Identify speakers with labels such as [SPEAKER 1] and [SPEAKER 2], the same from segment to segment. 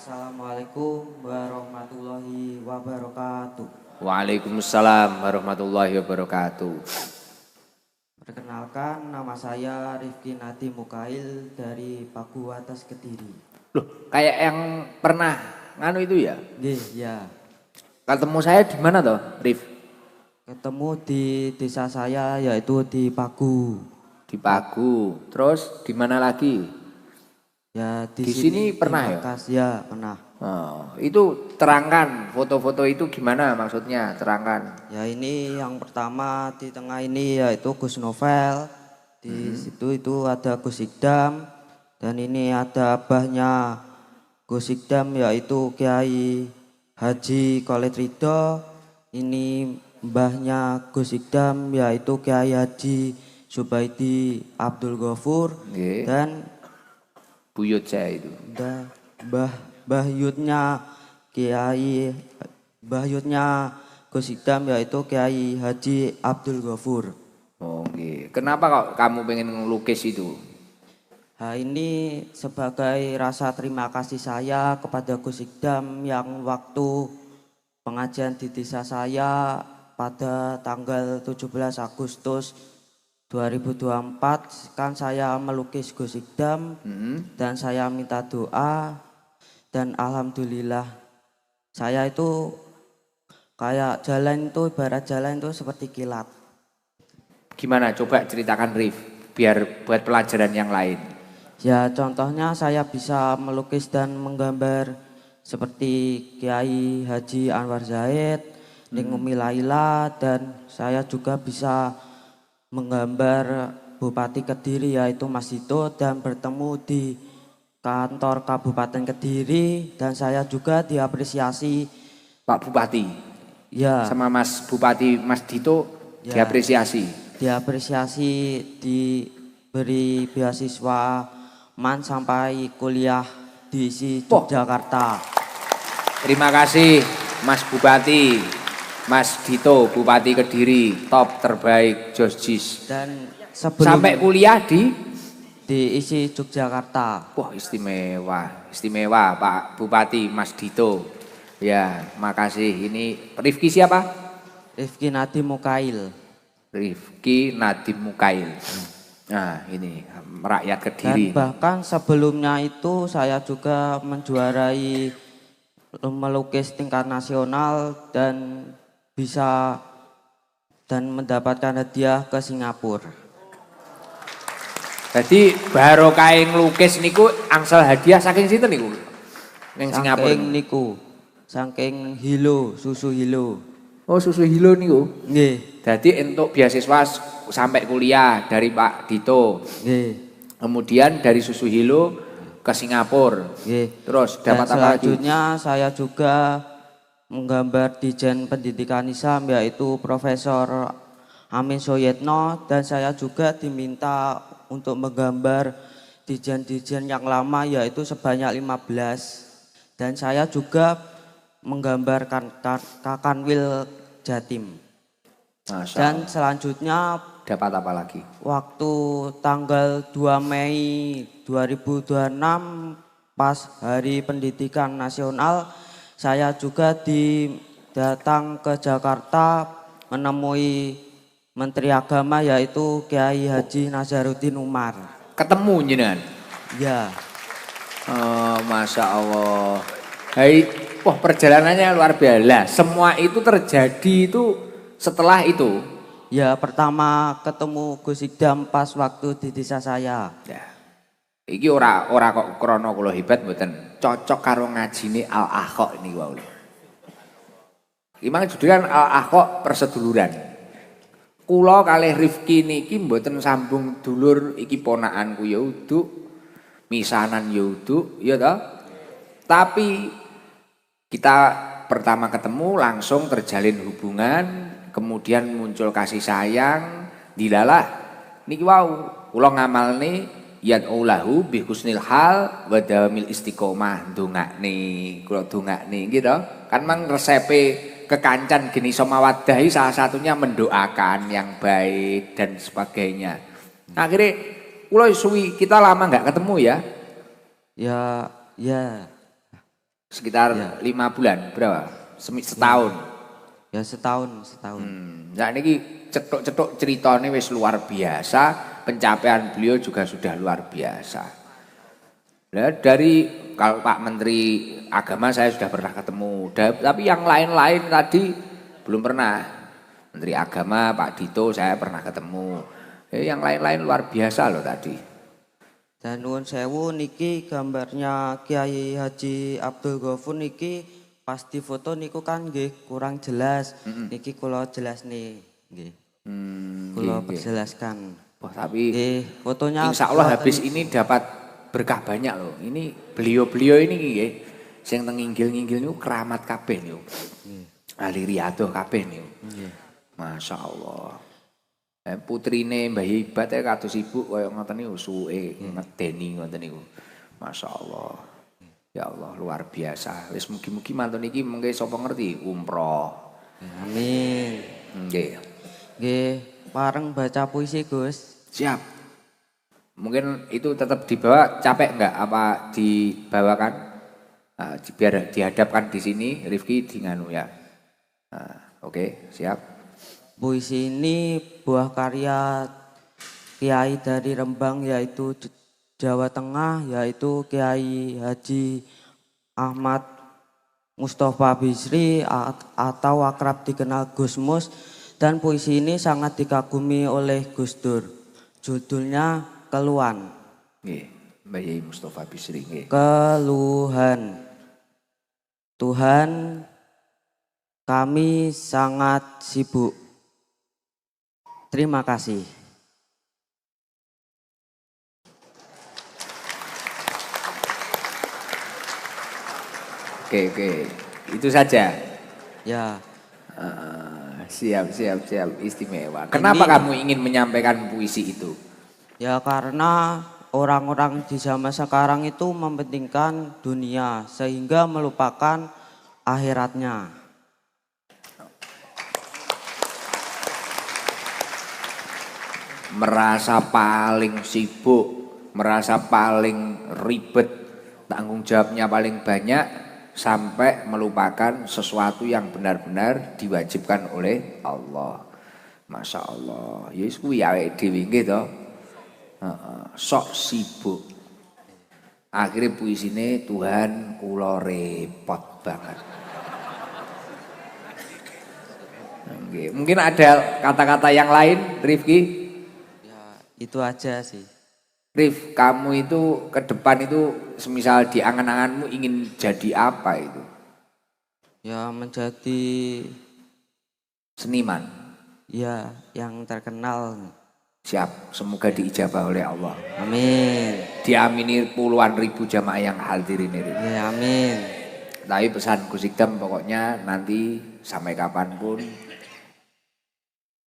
[SPEAKER 1] Assalamualaikum warahmatullahi wabarakatuh.
[SPEAKER 2] Waalaikumsalam warahmatullahi wabarakatuh.
[SPEAKER 1] Perkenalkan, nama saya Rifki Nadi Mukail dari Paku Atas Kediri.
[SPEAKER 2] Loh, kayak yang pernah nganu itu ya?
[SPEAKER 1] Nggih, ya.
[SPEAKER 2] Ketemu saya di mana toh, Rif?
[SPEAKER 1] Ketemu di desa saya yaitu di Paku.
[SPEAKER 2] Di Pagu. Terus di mana lagi?
[SPEAKER 1] Ya, di
[SPEAKER 2] Di
[SPEAKER 1] sini
[SPEAKER 2] sini pernah
[SPEAKER 1] di
[SPEAKER 2] ya?
[SPEAKER 1] Makas, ya, pernah.
[SPEAKER 2] Oh, itu terangkan foto-foto itu gimana maksudnya? Terangkan.
[SPEAKER 1] Ya, ini yang pertama di tengah ini yaitu Gus Novel. Di situ itu ada Gus Ikdam dan ini ada abahnya Gus Ikdam yaitu Kiai Haji Khalid Ridho. Ini mbahnya Gus Ikdam yaitu Kiai Haji Subaidi Abdul Ghafur
[SPEAKER 2] Nggih.
[SPEAKER 1] dan
[SPEAKER 2] Buyut saya itu.
[SPEAKER 1] Mbah Yutnya Kiai Mbah Yutnya Gus Ikdam yaitu Kiai Haji Abdul Ghafur.
[SPEAKER 2] Oh, nggih. Kenapa kok kamu pengen ngelukis itu?
[SPEAKER 1] Nah, ini sebagai rasa terima kasih saya kepada Gus Ikdam yang waktu pengajian di desa saya pada tanggal 17 Agustus 2024 kan saya melukis Gus Ikdam dan saya minta doa dan alhamdulillah saya itu kayak jalan itu ibarat jalan itu seperti kilat.
[SPEAKER 2] Gimana? Coba ceritakan Rif, biar buat pelajaran yang lain.
[SPEAKER 1] Ya contohnya saya bisa melukis dan menggambar seperti Kiai Haji Anwar Zaid, Ning Umi Laila dan saya juga bisa menggambar Bupati Kediri yaitu Mas Dito dan bertemu di kantor Kabupaten Kediri dan saya juga diapresiasi
[SPEAKER 2] Pak Bupati
[SPEAKER 1] ya
[SPEAKER 2] sama Mas Bupati Mas Dito
[SPEAKER 1] ya
[SPEAKER 2] diapresiasi.
[SPEAKER 1] diapresiasi diberi beasiswa MAN sampai kuliah di
[SPEAKER 2] Wah,
[SPEAKER 1] Yogyakarta.
[SPEAKER 2] terima kasih Mas Bupati, Mas Dito, Bupati Kediri, top terbaik Josjis.
[SPEAKER 1] Dan sebelum
[SPEAKER 2] Sampai kuliah di,
[SPEAKER 1] diisi Yogyakarta.
[SPEAKER 2] wah istimewa, istimewa Pak Bupati Mas Dito. Ya, makasih. Ini Rifki siapa?
[SPEAKER 1] Rifki Nadi Mukail.
[SPEAKER 2] Rifki Nadim Mukail. Nah, ini rakyat
[SPEAKER 1] Dan
[SPEAKER 2] Kediri.
[SPEAKER 1] bahkan sebelumnya itu saya juga menjuarai melukis tingkat nasional dan bisa dan mendapatkan hadiah ke Singapura.
[SPEAKER 2] Jadi barokah nglukis niku angsal hadiah saking sinten niku? Ning Singapura.
[SPEAKER 1] Saking niku, saking Hilo, susu Hilo.
[SPEAKER 2] Oh, susu Hilo niku.
[SPEAKER 1] Nggih,
[SPEAKER 2] Jadi untuk beasiswa sampai kuliah dari Pak Dito.
[SPEAKER 1] nggih,
[SPEAKER 2] Kemudian dari susu Hilo ke Singapura.
[SPEAKER 1] nggih.
[SPEAKER 2] Terus
[SPEAKER 1] Dan
[SPEAKER 2] dapat apa lagi?
[SPEAKER 1] selanjutnya saya juga menggambar Dijen Pendidikan Islam yaitu Profesor Amin Soyetno dan saya juga diminta untuk menggambar dijen-dijen yang lama yaitu sebanyak 15 dan saya juga menggambarkan Kakanwil Jatim.
[SPEAKER 2] Masya
[SPEAKER 1] Dan
[SPEAKER 2] Allah.
[SPEAKER 1] selanjutnya
[SPEAKER 2] Dapat apa lagi?
[SPEAKER 1] waktu tanggal 2 Mei 2026 pas Hari Pendidikan Nasional saya juga datang ke Jakarta menemui Menteri Agama yaitu Kiai Haji Nazaruddin Umar.
[SPEAKER 2] Ketemu jenengan.
[SPEAKER 1] Ya,
[SPEAKER 2] Oh, Masya Allah. Hai, wah perjalanannya luar biasa. Semua itu terjadi itu setelah itu.
[SPEAKER 1] ya pertama ketemu Gus Ikdam pas waktu di desa saya.
[SPEAKER 2] Ya. Iki ora kok krono kula hebat mboten. Cocok karo ngajine Al-Ahqa ini wae. Imang judulnya Al-Ahqa perseduluran. Kula kalih Rifki niki mboten sambung dulur iki ponakanku ya uduk, misanan ya uduk, ya toh. Tapi kita pertama ketemu langsung terjalin hubungan, kemudian muncul kasih sayang, dilalah niki wau kula ngamalne yad'ulahu bi husnil hal wa dawamil istiqomah ndongakne kula dongakne gitu kan mang resepe kekancan geni somawadahi salah satunya mendoakan yang baik dan sebagainya. Akhirnya kula suwi kita lama nggak ketemu ya.
[SPEAKER 1] Ya, ya.
[SPEAKER 2] Sekitar
[SPEAKER 1] Ya.
[SPEAKER 2] 5 bulan, berapa? Setahun.
[SPEAKER 1] Ya setahun.
[SPEAKER 2] Nah ini cetuk-cetuk ceritanya wis luar biasa, pencapaian beliau juga sudah luar biasa. Nah, dari kalau Pak Menteri Agama saya sudah pernah ketemu, tapi yang lain-lain tadi belum pernah. Menteri Agama Pak Dito saya pernah ketemu. Yang lain-lain luar biasa loh tadi.
[SPEAKER 1] Dan nuwun sewu niki gambarnya Kiai Haji Abdul Ghafur niki pas difoto niku kan nggih kurang jelas. Niki kula jelas nih nggih. Kula
[SPEAKER 2] Nggih.
[SPEAKER 1] perjelaskan.
[SPEAKER 2] Wah, tapi
[SPEAKER 1] Nggih, fotonya
[SPEAKER 2] insya Allah
[SPEAKER 1] buatan
[SPEAKER 2] habis ini dapat berkah banyak loh. Ini beliau-beliau ini nggih sing teng inggil-inggil niku keramat kabeh niku. Ahli riyadhah kabeh niku.
[SPEAKER 1] nggih.
[SPEAKER 2] Masya Allah. Putrine Mbah Hibat kados ibu kaya ngoten niku suwe ngedeni ngoten niku. Masya Allah. Ya Allah luar biasa. Wis mugi-mugi mantun iki mengke sapa ngerti umroh.
[SPEAKER 1] Amin.
[SPEAKER 2] Nggih.
[SPEAKER 1] Nggih, bareng baca puisi Gus.
[SPEAKER 2] Siap. Mungkin itu tetap dibawa capek enggak apa dibawakan? Biar dihadapkan di sini Rifki di nganu ya. Oke, siap.
[SPEAKER 1] Puisi ini buah karya Kiai dari Rembang yaitu Jawa Tengah yaitu Kiai Haji Ahmad Mustafa Bisri atau akrab dikenal Gus Mus, dan puisi ini sangat dikagumi oleh Gus Dur. Judulnya Keluhan.
[SPEAKER 2] Nggih, Mbah Yai Mustafa Bisri nggih.
[SPEAKER 1] Keluhan. Tuhan, kami sangat sibuk. Terima kasih.
[SPEAKER 2] Oke. Itu saja.
[SPEAKER 1] Ya.
[SPEAKER 2] Siap, istimewa. Kenapa kamu ingin menyampaikan puisi itu?
[SPEAKER 1] Ya karena orang-orang di zaman sekarang itu mementingkan dunia sehingga melupakan akhiratnya.
[SPEAKER 2] Merasa paling sibuk, merasa paling ribet, tanggung jawabnya paling banyak, sampai melupakan sesuatu yang benar-benar diwajibkan oleh Allah. Masya Allah. Ya kuwi awake dhewe nggih to. Sok sibuk. Akhirnya puisine Tuhan kula repot banget. Mungkin ada kata-kata yang lain, Rifki?
[SPEAKER 1] Itu aja sih.
[SPEAKER 2] Rif, kamu itu ke depan itu semisal di angan-anganmu ingin jadi apa itu?
[SPEAKER 1] Ya menjadi
[SPEAKER 2] Seniman.
[SPEAKER 1] ya yang terkenal.
[SPEAKER 2] Siap, semoga diijabah oleh Allah.
[SPEAKER 1] Amin.
[SPEAKER 2] Diamini puluhan ribu jamaah yang hadirin ini.
[SPEAKER 1] Ya amin.
[SPEAKER 2] Tapi pesan Gus Ikdam pokoknya nanti sampai kapanpun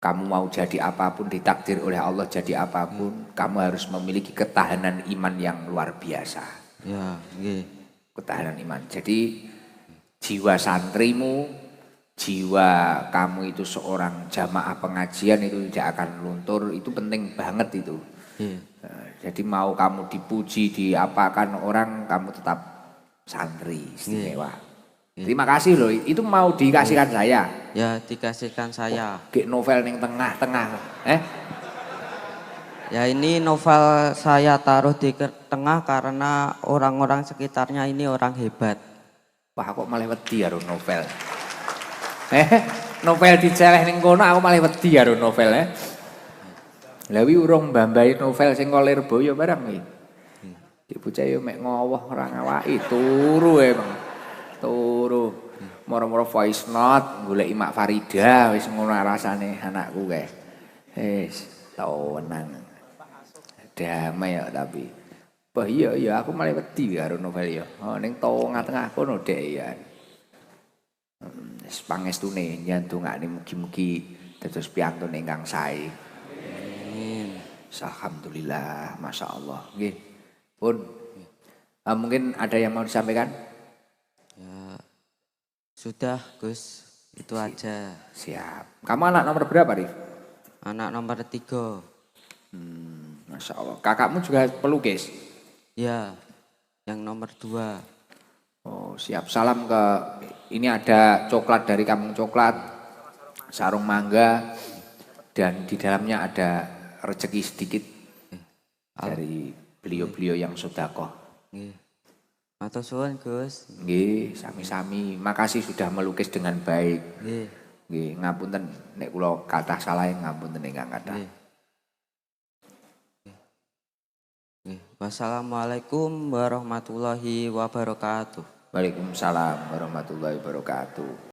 [SPEAKER 2] kamu mau jadi apapun, ditakdir oleh Allah jadi apapun, kamu harus memiliki ketahanan iman yang luar biasa.
[SPEAKER 1] Ya, nggih.
[SPEAKER 2] Ketahanan iman. Jadi jiwa santrimu, jiwa kamu itu seorang jamaah pengajian itu tidak akan luntur, itu penting banget itu.
[SPEAKER 1] Iya.
[SPEAKER 2] Jadi mau kamu dipuji, diapakan orang, kamu tetap santri istimewa. Terima kasih loh, itu mau dikasihkan saya.
[SPEAKER 1] Ya dikasihkan saya.
[SPEAKER 2] Gek novel ning tengah-tengah.
[SPEAKER 1] Ya ini novel saya taruh di tengah karena orang-orang sekitarnya ini orang hebat.
[SPEAKER 2] Wah kok malah wedi karo novel. Novel diceleh ning kono aku malah wedi karo novel. Lah wi urung mbambahi novel sing kok Lirboyo barang wi. Ki bocah yo mek ngowoh ora ngawaki turu emang. Turu. Moro-moro voice note golek Mak Farida wis ngono rasane anakku kae. Wis tenang. Damai ya tapi. Wah iya aku malah wedi karo novel ya. Oh ning tengah-tengah kono dek ya. Wis pangestune nyandungane mugi-mugi dados piantun ingkang sae.
[SPEAKER 1] Amin.
[SPEAKER 2] Alhamdulillah, Masya Allah. Nggih. Pun mungkin ada yang mau disampaikan?
[SPEAKER 1] Ya sudah Gus, itu aja.
[SPEAKER 2] Siap. Kamu anak nomor berapa, Rif?
[SPEAKER 1] Anak nomor 3.
[SPEAKER 2] Masya Allah. Kakakmu juga pelukis?
[SPEAKER 1] Ya, yang nomor 2.
[SPEAKER 2] Oh, siap. Salam ke ini ada coklat dari Kampung Coklat, sarung mangga dan di dalamnya ada rezeki sedikit dari beliau-beliau yang sedekah.
[SPEAKER 1] Nggih. Matur suwun, Gus.
[SPEAKER 2] Nggih, sami-sami. Makasih sudah melukis dengan baik.
[SPEAKER 1] Nggih.
[SPEAKER 2] Nggih, ngapunten nek kula kathah salah ngapunten ingkang kathah.
[SPEAKER 1] Nggih. Nggih. Wassalamualaikum warahmatullahi wabarakatuh.
[SPEAKER 2] Waalaikumsalam warahmatullahi wabarakatuh.